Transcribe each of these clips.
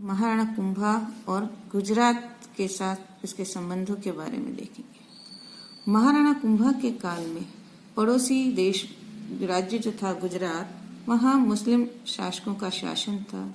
महाराणा कुंभा और गुजरात के साथ इसके संबंधों के बारे में देखेंगे। महाराणा कुंभा के काल में पड़ोसी देश राज्य जो था गुजरात, वहाँ मुस्लिम शासकों का शासन था।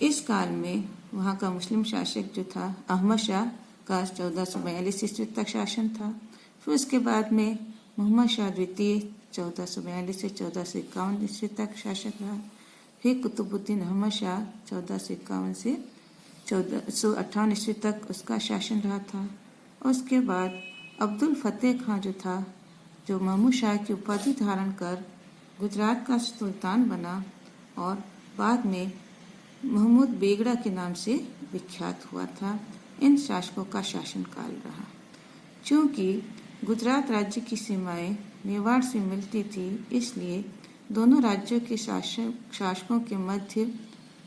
इस काल में वहाँ का मुस्लिम शासक जो था अहमद शाह का 1442 ईस्वी तक शासन था। फिर उसके बाद में मोहम्मद शाह द्वितीय 1442 से 1451 ईस्वी तक शासक रहा। फिर कुतुबुद्दीन अहमद शाह 1451 से 1458 ईस्वी तक उसका शासन रहा था। और उसके बाद अब्दुल फतेह खां जो था, जो महमूद शाह की उपाधि धारण कर गुजरात का सुल्तान बना और बाद में महमूद बेगड़ा के नाम से विख्यात हुआ था। इन शासकों का शासनकाल रहा। चूँकि गुजरात राज्य की सीमाएं मेवाड़ से मिलती थी, इसलिए दोनों राज्यों के शासकों के मध्य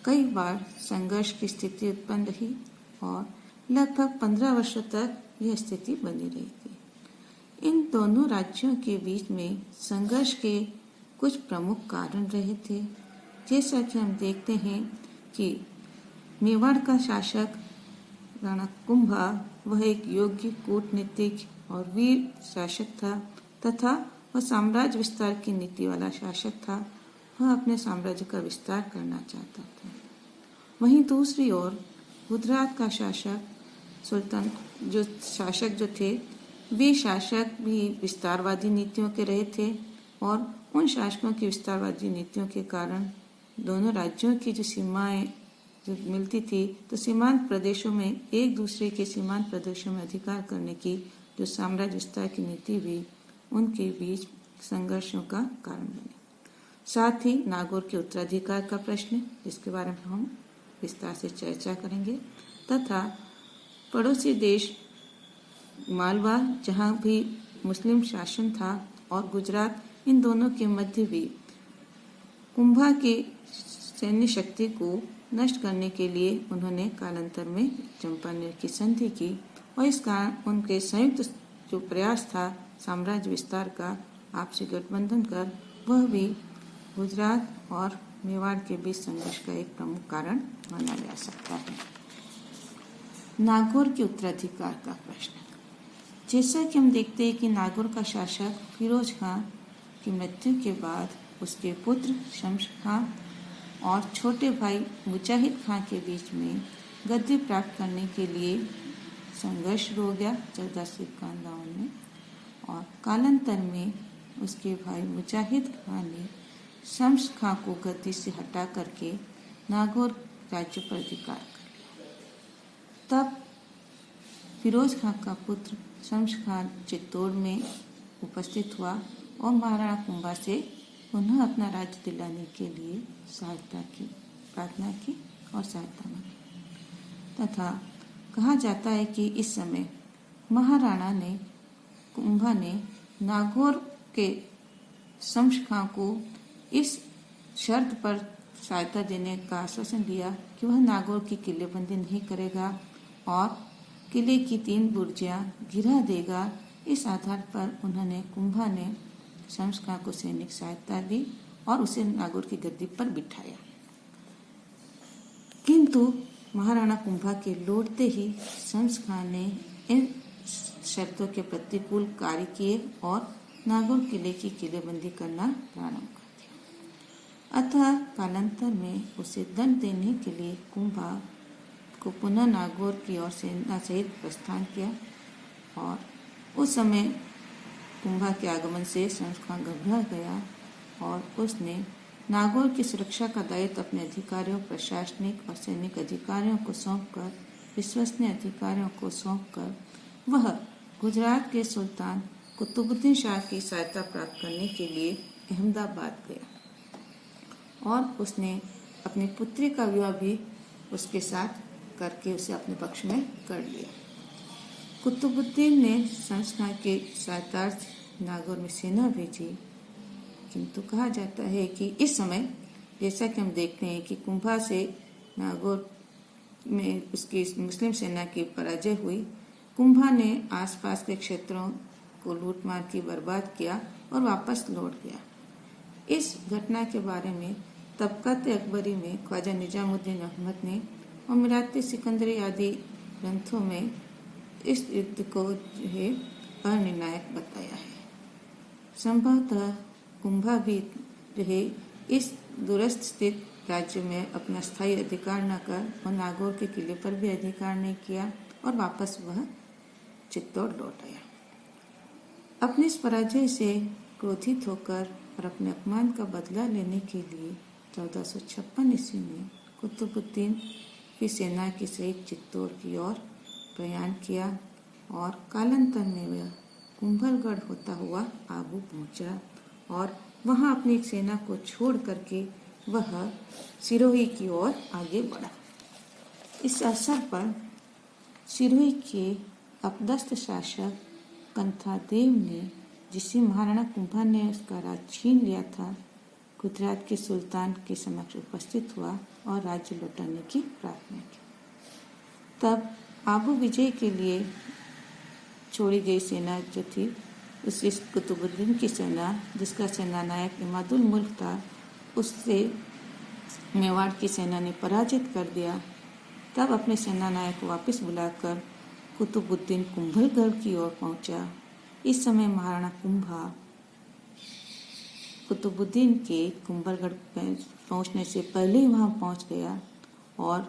कई बार संघर्ष की स्थिति उत्पन्न रही और लगभग 15 वर्षों तक यह स्थिति बनी रही थी। इन दोनों राज्यों के बीच में संघर्ष के कुछ प्रमुख कारण रहे थे। जैसा कि हम देखते हैं कि मेवाड़ का शासक राणा कुंभा वह एक योग्य कूटनीतिक और वीर शासक था तथा वह साम्राज्य विस्तार की नीति वाला शासक था। वह अपने साम्राज्य का विस्तार करना चाहता था। वहीं दूसरी ओर गुजरात का शासक जो थे, वे शासक भी विस्तारवादी नीतियों के रहे थे और उन शासकों की विस्तारवादी नीतियों के कारण दोनों राज्यों की जो सीमाएं जो मिलती थी, तो सीमांत प्रदेशों में एक दूसरे के सीमांत प्रदेशों में अधिकार करने की जो साम्राज्य विस्तार की नीति भी उनके बीच संघर्षों का कारण बनी। साथ ही नागौर के उत्तराधिकार का प्रश्न, जिसके बारे में हम विस्तार से चर्चा करेंगे, तथा पड़ोसी देश मालवा जहाँ भी मुस्लिम शासन था और गुजरात, इन दोनों के मध्य भी कुंभा के सैन्य शक्ति को नष्ट करने के लिए उन्होंने कालांतर में चंपानेर की संधि की और इस कारण उनके संयुक्त जो प्रयास था साम्राज्य विस्तार का, आपसी गठबंधन कर, वह भी गुजरात और मेवाड़ के बीच संघर्ष का एक प्रमुख कारण माना जा सकता है। नागौर के उत्तराधिकार का प्रश्न। जैसा कि हम देखते हैं कि नागौर का शासक फिरोज खां की मृत्यु के बाद उसके पुत्र शम्स खां और छोटे भाई मुजाहिद खां के बीच में गद्दी प्राप्त करने के लिए संघर्ष शुरू हो गया 1451 में और कालांतर में उसके भाई मुजाहिद खां ने शम्स खां को गद्दी से हटा करके नागौर राज्य पर अधिकार कर लिया। तब फिरोज खां का पुत्र शम्स खां चित्तौड़ में उपस्थित हुआ और महाराणा कुंभा से पुनः अपना राज्य दिलाने के लिए सहायता की प्रार्थना की और सहायता मांगी तथा कहा जाता है कि इस समय महाराणा ने कुंभा ने नागौर के शम्स खां को इस शर्त पर सहायता देने का आश्वासन दिया कि वह नागौर की किलेबंदी नहीं करेगा और किले की 3 बुर्जियां गिरा देगा। इस आधार पर उन्होंने कुंभा ने शम्स खां को सैनिक सहायता दी और उसे नागौर की गद्दी पर बिठाया। किंतु महाराणा कुंभा के लौटते ही शम्स खां ने इन शर्तों के प्रतिकूल कार्य किए और नागौर किले की किलेबंदी करना प्रारंभ कर दिया। अतः कालांतर में उसे दंड देने के लिए कुंभा को पुनः नागौर की ओर सेना सहित प्रस्थान किया और उस समय कुंभा के आगमन से शम्स खां घबरा गया और उसने नागौर की सुरक्षा का दायित्व अपने अधिकारियों, प्रशासनिक और सैनिक अधिकारियों को सौंपकर, विश्वसनीय अधिकारियों को सौंपकर वह गुजरात के सुल्तान कुतुबुद्दीन शाह की सहायता प्राप्त करने के लिए अहमदाबाद गया और उसने अपनी पुत्री का विवाह भी उसके साथ करके उसे अपने पक्ष में कर लिया। कुतुबुद्दीन ने शम्स खां के सहायतार्थ नागौर में सेना भेजी, किंतु कहा जाता है कि इस समय जैसा कि हम देखते हैं कि कुंभा से नागौर में उसकी मुस्लिम सेना की पराजय हुई, कुंभा ने आसपास के क्षेत्रों को लूट मार की बर्बाद किया और वापस लौट गया। इस घटना के बारे में तबक़ात अकबरी में ख्वाजा निजामुद्दीन अहमद ने और मिराते सिकंदरी आदि ग्रंथों में इस युद्ध को जो है अनिर्णायक बताया है। संभवतः कुंभा भी जो है इस दूरस्थ स्थित राज्य में अपना स्थायी अधिकार न कर और नागौर के किले पर भी अधिकार नहीं किया और वापस वह चित्तौड़ लौट आया। अपने इस पराजय से क्रोधित होकर और अपने अपमान का बदला लेने के लिए 1456 ईस्वी में कुतुबुद्दीन की सेना के सहित चित्तौड़ की ओर प्रयाण किया और कालांतर में वह कुंभलगढ़ होता हुआ आबू पहुंचा और वहां अपनी एक सेना को छोड़ करके वह सिरोही की ओर आगे बढ़ा। इस अवसर पर सिरोही के अपदस्थ शासक कंथादेव ने, जिसे महाराणा कुंभा ने उसका राज छीन लिया था, गुजरात के सुल्तान के समक्ष उपस्थित हुआ और राज्य लौटाने की प्रार्थना की। तब आबू विजय के लिए छोड़ी गई सेना जो थी, उससे कुतुबुद्दीन की सेना, जिसका सेनानायक इमादुल मुल्क था, उससे मेवाड़ की सेना ने पराजित कर दिया। तब अपने सेनानायक को वापस बुलाकर कुतुबुद्दीन कुंभलगढ़ की ओर पहुंचा। इस समय महाराणा कुंभा कुतुबुद्दीन के कुंभलगढ़ पहुंचने से पहले ही वहां पहुंच गया और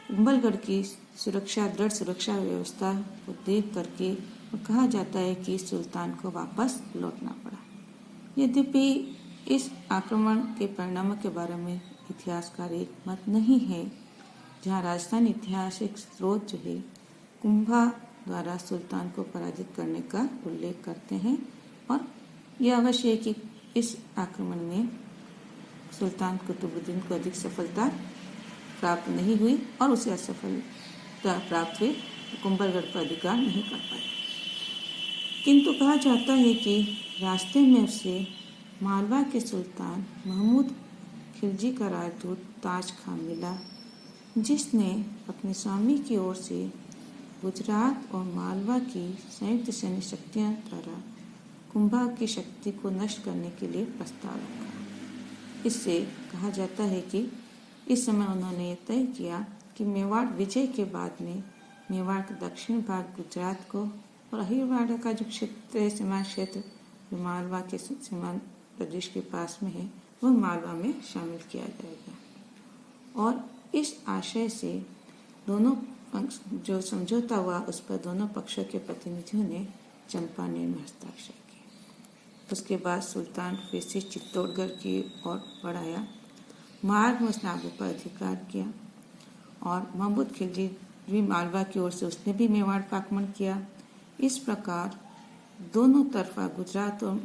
कुंभलगढ़ की दृढ़ सुरक्षा व्यवस्था को देख करके कहा जाता है कि सुल्तान को वापस लौटना पड़ा। यद्यपि इस आक्रमण के परिणामों के बारे में इतिहासकार एक मत नहीं है, जहाँ राजस्थान ऐतिहासिक स्रोत जो है कुंभा द्वारा सुल्तान को पराजित करने का उल्लेख करते हैं और यह अवश्य है कि इस आक्रमण में सुल्तान कुतुबुद्दीन को अधिक सफलता प्राप्त नहीं हुई और उसे असफलता प्राप्त हुई, कुंभलगढ़ पर अधिकार नहीं कर पाए। किंतु कहा जाता है कि रास्ते में उसे मालवा के सुल्तान महमूद खिलजी का राजदूत ताज खां मिला, जिसने अपने स्वामी की ओर से गुजरात और मालवा की संयुक्त सैन्य शक्तियों द्वारा कुंभा की शक्ति को नष्ट करने के लिए प्रस्ताव रखा। इससे कहा जाता है कि इस समय उन्होंने यह तय किया कि मेवाड़ विजय के बाद में मेवाड़ का दक्षिण भाग गुजरात को और अहिरवाड़ा का जो क्षेत्र है, सीमा क्षेत्र जो मालवा के सीमांत प्रदेश के पास में है, वह मालवा में शामिल किया जाएगा। और इस आशय से दोनों जो समझौता हुआ उस पर दोनों पक्षों के प्रतिनिधियों ने चंपानेर में हस्ताक्षर किए। उसके बाद सुल्तान फिर से चित्तौड़गढ़ की ओर बढ़ाया। मार्ग में उसने आबू पर अधिकार किया और महमूद खिलजी भी मालवा की ओर से उसने भी मेवाड़ पर आक्रमण किया। इस प्रकार दोनों तरफा गुजरात और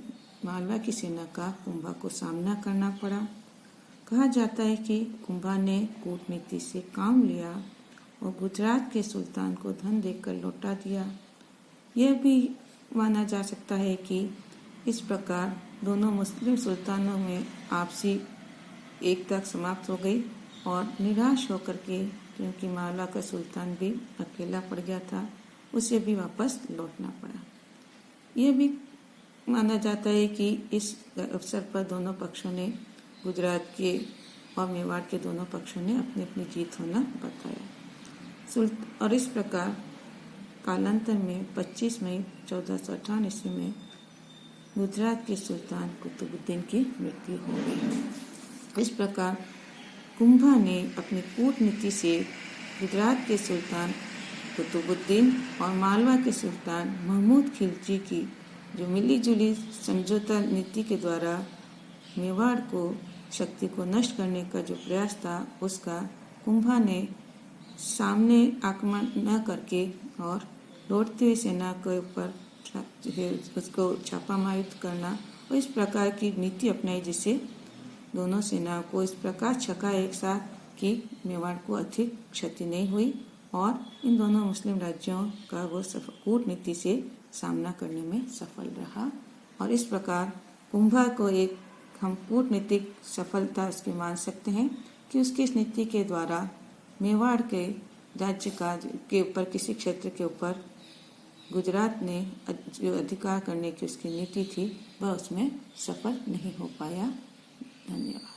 मालवा की सेना का कुंभा को सामना करना पड़ा। कहा जाता है कि कुंभा ने कूटनीति से काम लिया और गुजरात के सुल्तान को धन देकर लौटा दिया। यह भी माना जा सकता है कि इस प्रकार दोनों मुस्लिम सुल्तानों में आपसी एकता समाप्त हो गई और निराश होकर के, क्योंकि मालवा का सुल्तान भी अकेला पड़ गया था, उसे भी वापस लौटना पड़ा। यह भी माना जाता है कि इस अवसर पर दोनों पक्षों ने, गुजरात के और मेवाड़ के दोनों पक्षों ने अपनी अपनी जीत होना बताया। और इस प्रकार कालांतर में 25 मई 1458 ईस्वी में गुजरात के सुल्तान कुतुबुद्दीन की मृत्यु हो गई। इस प्रकार कुंभा ने अपनी कूटनीति से गुजरात के सुल्तान कुतुबुद्दीन और मालवा के सुल्तान महमूद खिलजी की जो मिली जुली समझौता नीति के द्वारा मेवाड़ को शक्ति को नष्ट करने का जो प्रयास था, उसका कुंभा ने सामने आक्रमण न करके और लौटती हुई सेना के ऊपर उसको छापामार करना और इस प्रकार की नीति अपनाई, जिससे दोनों सेनाओं को इस प्रकार छका एक साथ कि मेवाड़ को अधिक क्षति नहीं हुई और इन दोनों मुस्लिम राज्यों का वो कूटनीति से सामना करने में सफल रहा। और इस प्रकार कुंभा को एक हम कूटनीतिक सफलता उसकी मान सकते हैं कि उसकी इस नीति के द्वारा मेवाड़ के राज्य का के ऊपर किसी क्षेत्र के ऊपर गुजरात ने जो अधिकार करने की उसकी नीति थी, वह उसमें सफल नहीं हो पाया। धन्यवाद।